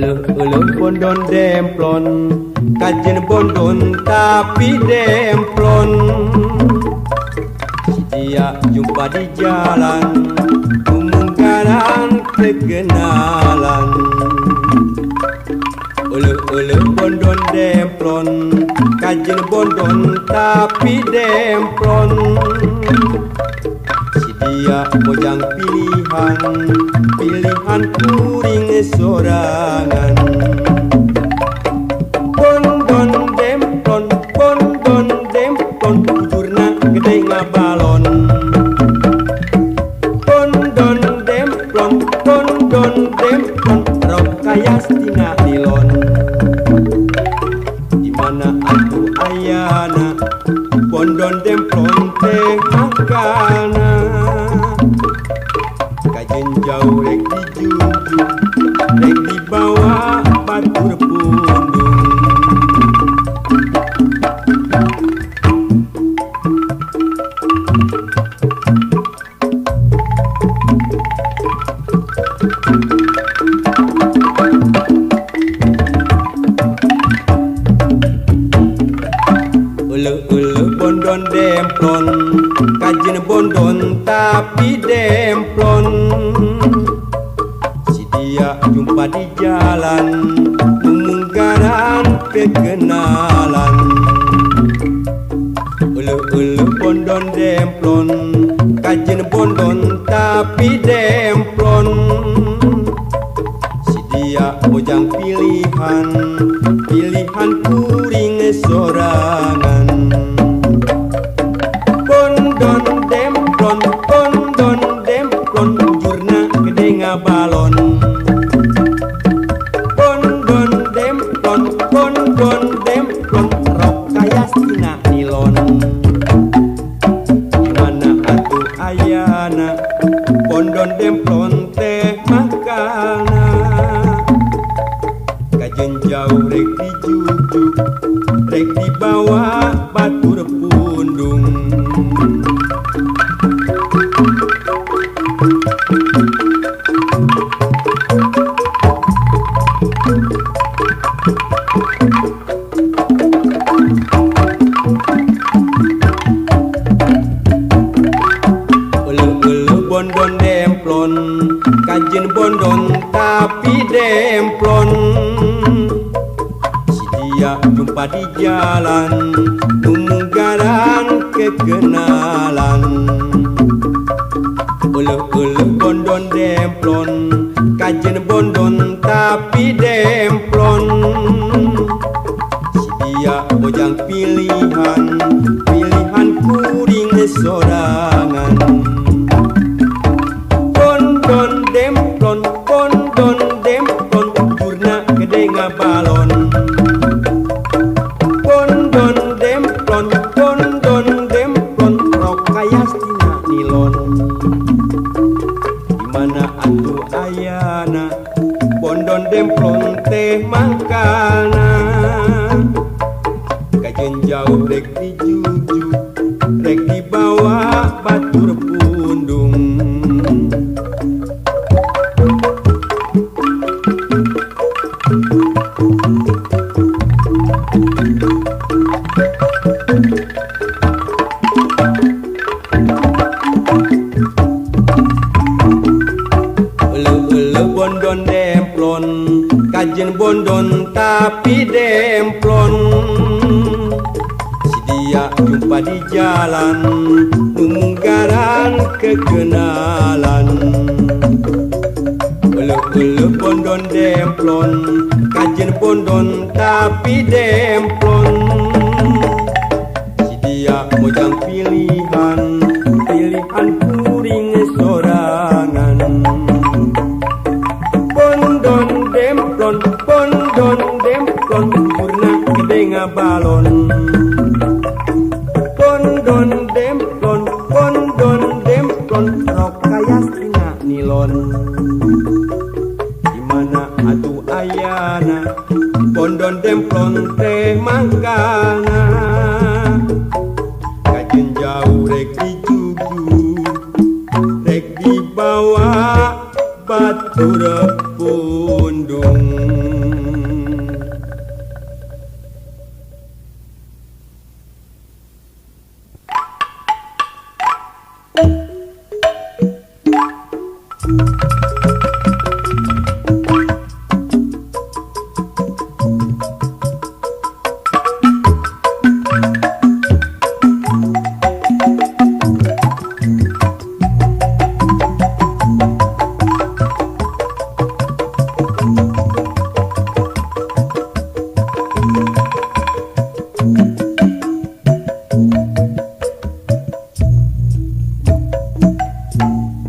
Uluh bondon demplon, kajen bondon tapi demplon. Si dia jumpa di jalan, kemungkaran kekenalan. Uluh bondon demplon, kajen bondon tapi demplon. Si dia mojang pilihan kuring sorangan. Bondon demplon, bujurna gede ngabalon. Bondon demplon, rok kayas tina nilon. Dimana atuh ayana, bondon demplon teh makana. Kajen jauh rek dijunjung, rek dibawa batur pundung. Uluh bondon demplon, kajen bondon tapi demplon. Si dia jumpa di jalan, kemungkaran kekenalan. Uluh bondon demplon, kajen bondon tapi demplon. Si dia mojang pilihan kuring sorangan. Bondon demplon, bujurna gede ngabalon. Bondon demplon, rok kayas tina nilon. Dimana atuh ayana, bondon demplon teh makana. Kajen jauh rek dijujuk, rek dibawa batur pundung. Uluh bondon demplon, kajen bondon tapi demplon. Si dia jumpa di jalan, kemungkaran kekenalan. Uluh bondon demplon, kajen bondon tapi demplon. Si dia mojang pilihan kuring sorangan. Bondon demplon, bujurna gede ngabalon. Bondon demplon, rok kayas tina nilon. Dimana atuh ayana, bondon demplon teh makana. Kajen jauh rek dijujuk, rek dibawa batur pundung. Uluh bondon demplon, kajen bondon tapi demplon. Si dia jumpa di jalan, kemungkaran kekenalan. Uluh bondon demplon, kajen bondon tapi demplon. Si dia mojang pilihan kuring sorangan. Bondon demplon, purna gede ngabalon. Bondon demplon, rok kayas tina nilon. Dimana atuh ayana, bondon demplon teh makana. Kajen jauh rek dijujuk, rek dibawa batur pundung.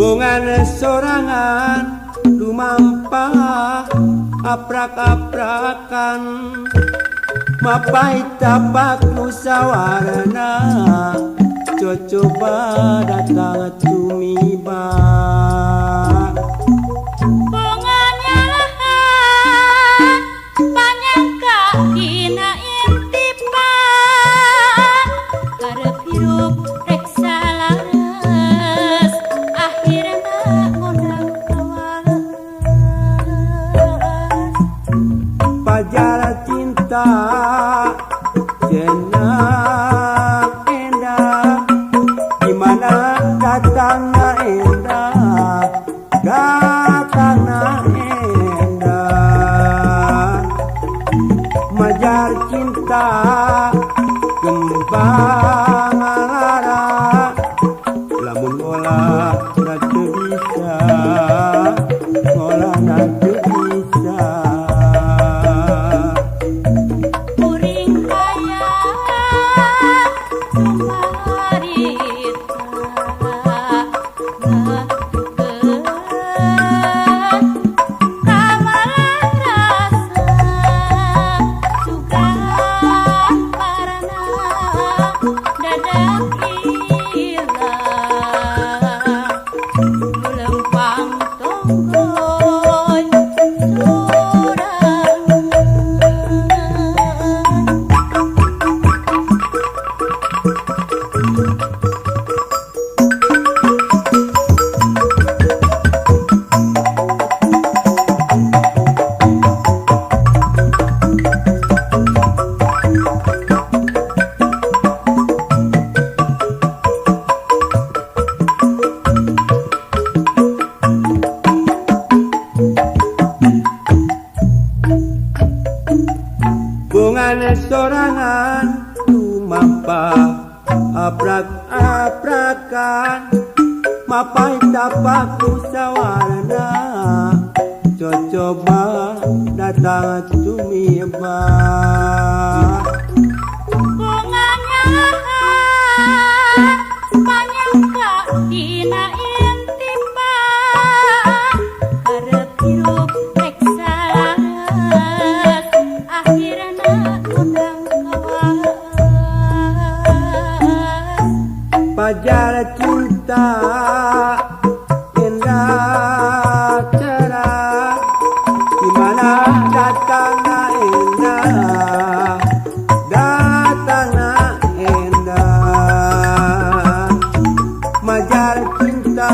Bungan sorangan lumampah aprak-aprakan mapai tapak nusawarna coba datang tumiba. Bunganya banyak dina intipa karep hirup reksa laras akhirna ngundang kawalas Pajar cinta jenang endah dimana datangna endah majar cinta kembang lara lamun ngolah na teu bisa ngolah na teu bisa. kuring hayang sumarita kamalan rasa sugan parana dadak ilang lempang tonggoy sorangan. Bungan sorangan lumampah aprak-aprakan mapai tapak usawarna coba datang tumiba. Bunganya banyak dina intipa karep hirup reksa laras akhirna ngundang kawalas Pajar cinta indah cerah dimana datangna endah majar cinta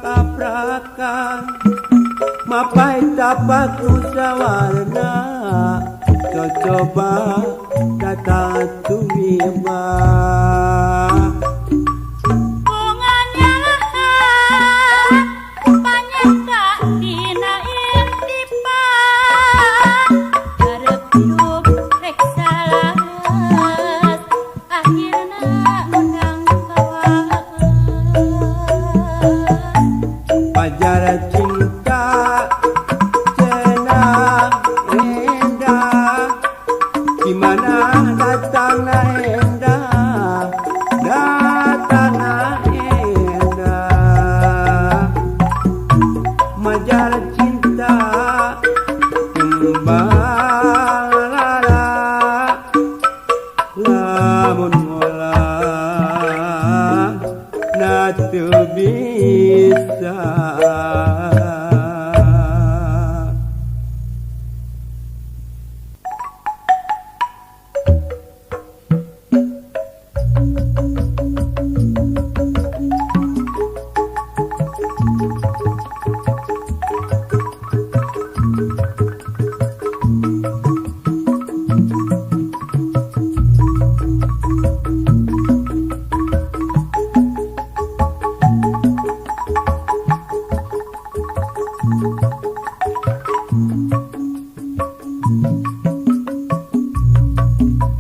tabrak-tabrakan mapai tapak usawarna coba datang tumiba bunganya panyaka dina intipa harap hidup rek salas akhirna ngundang kawaan pajar cinta cenah indah gimana datangna indah datangna indah majar cinta kembang lala lamun ngolah natu bisa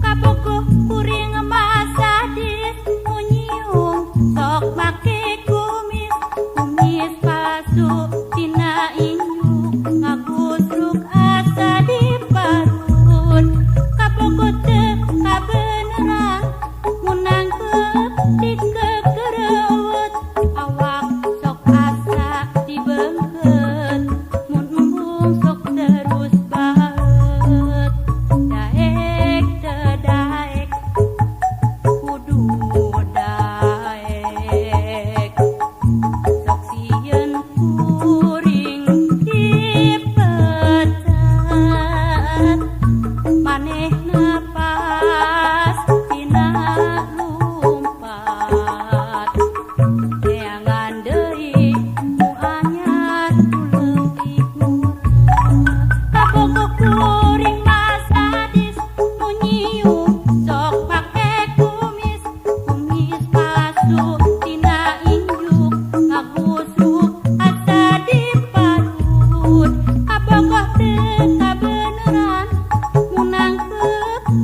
kabogo kuring masadis munyiung sok make kumis palsu tina inyu ngagusruk asa di parut kabogo teu kabeneran munang dikegerewet awak sok asa dibeungkeut mun embung sok terus baet daek teu daek kudu daek sok sieun kuring dipecat manehna pas tina lumpat neangan deui nu anyar tu leuwih murah kabogo kuring masadis munyiung sok make kumis palsu tina injuk ngagusruk asa di parut kabogo teu kabeneran munang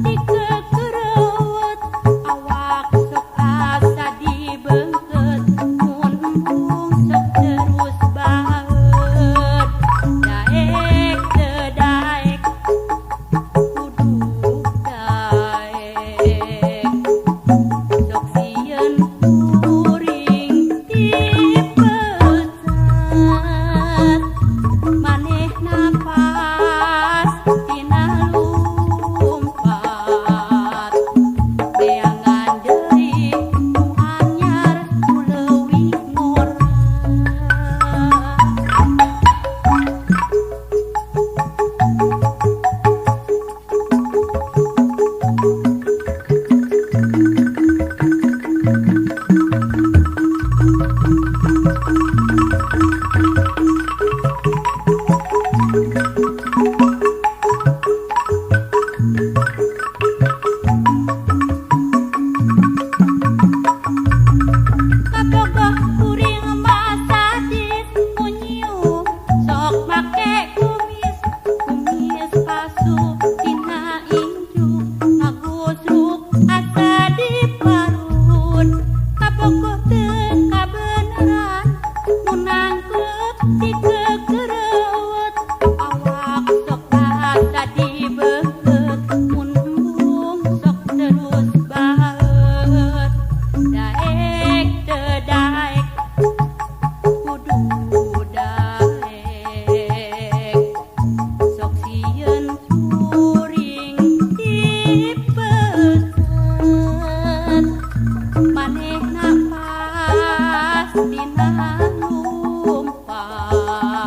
dikegerewet awak sok asa dibeungkeut mun embung sok terus baet daek teu daek kudu daek sok sieun kuring dipecat manehna pas tina lumpat neangan deui nu anyar tu leuwih murah kabogo kuring masadis munyiung sok make kumis palsu tina injuk ngagusruk asa di parut kabogo teu kabeneran munang dikegerewet awak sok asa dibeungkeut mun embung sok terus baet daek teu daek kudu daek sok sieun kuring dipecat manehna pas tina lumpat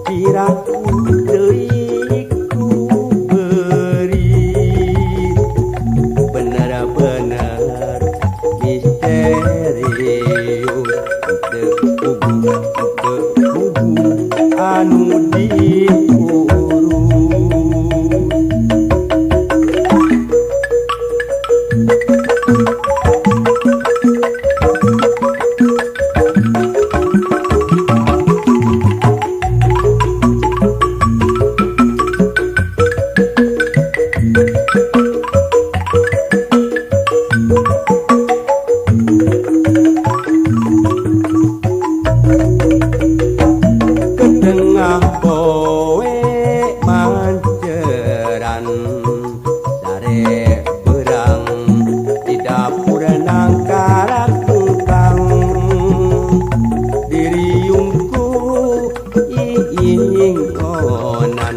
Kiraku deui ku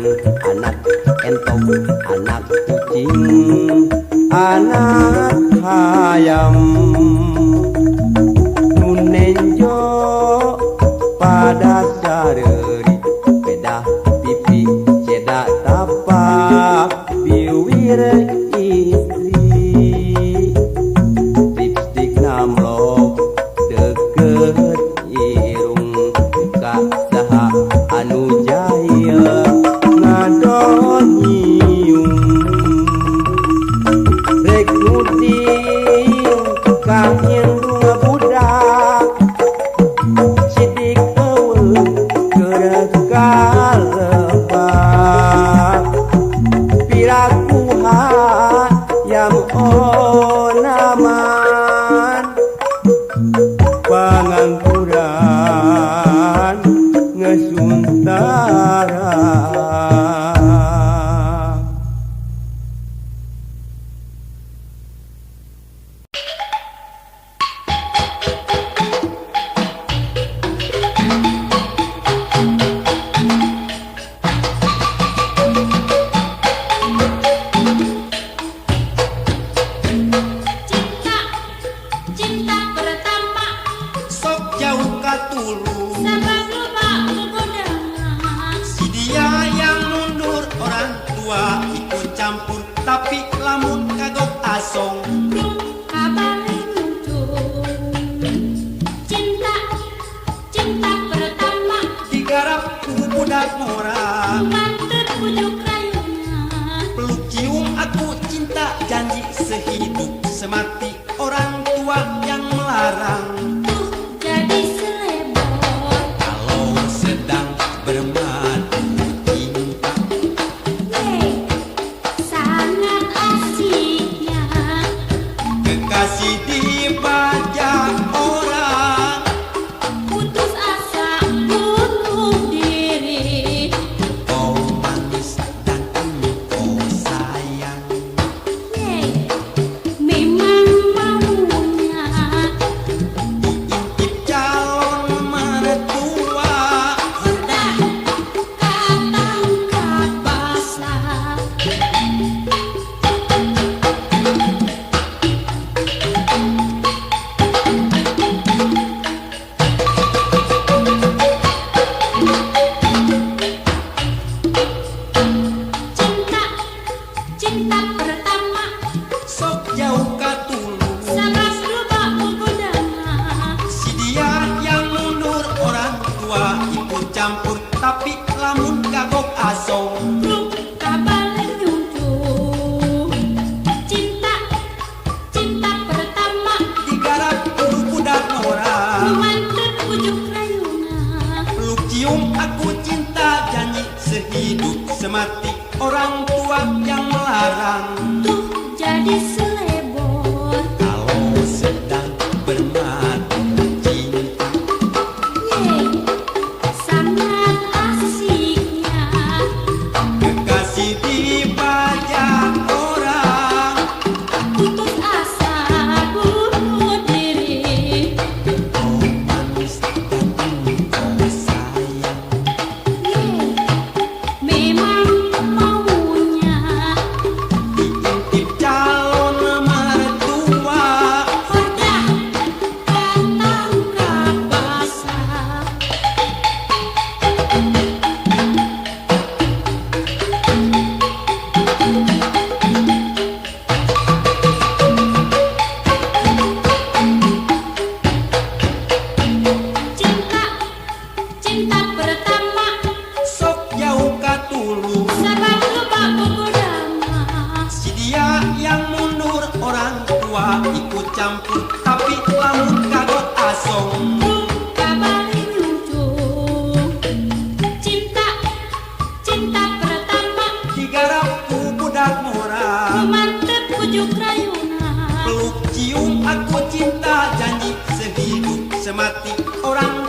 anak entong, anak kucing, anak ayam. Nunenjo pada sareri, pedah pipi, cedak tapak, biwir istri. Lipstik namlok deket irung, buka saha anu jaya ngadon nyium. Rek nuting kahing bunga budak, sidik eueun keureuh kalebak. Pirakuha yang onaman, pangangguran ngesuntara. Cinta, cinta pertama, sok jauh katulu. sabab lupa kegodangan. Si dia yang mundur orang tua ikut campur, tapi lamun kagok asong. Belum kabarin muncul. Cinta, cinta pertama, Digarap ku budak mora, mantep pujuk rayunya. peluk cium aku cinta, janji sehidup semati. Orang tua yang melarang Tuh jadi selebor. kalau sedang bermadu cinta. Hey, sangat asiknya. Kekasih dibajak orang, Putus asa, bunuh diri. kau manis dan engkau sayang. Hey, memang maunya. Diintip calon mertua, Hordah, katangkap basah. Cinta, cinta pertama, sok jauh katulu. sabab lupa kegodangan. Si dia yang mundur orang tua ikut campur, tapi lamun kagok asong. Belum kabarin nyucuk. Cinta, cinta pertama, Digarap ku budak mora, mantep pujuk rayunya. peluk cium aku cinta, janji sehidup semati. Orang tua yang melarang Tuh jadi selebor. kalau sedang bermadu cinta. Yeay, sangat asiknya. Kekasih dibajak orang, Putus asa, bunuh diri. kau manis dan engkau sayang. Yeay, memang maunya. Diintip calon mertua, Hordah, katangkap basah. Cinta, cinta pertama, sok jauh katulu. sabab lupa kegodangan. Si dia yang mundur orang tua ikut campur, tapi lamun kagok asong. Belum kabarin nyucuk. Cinta, cinta pertama, Digarap ku budak mora, mantep pujuk rayunya. peluk cium aku cinta, janji sehidup semati. Orang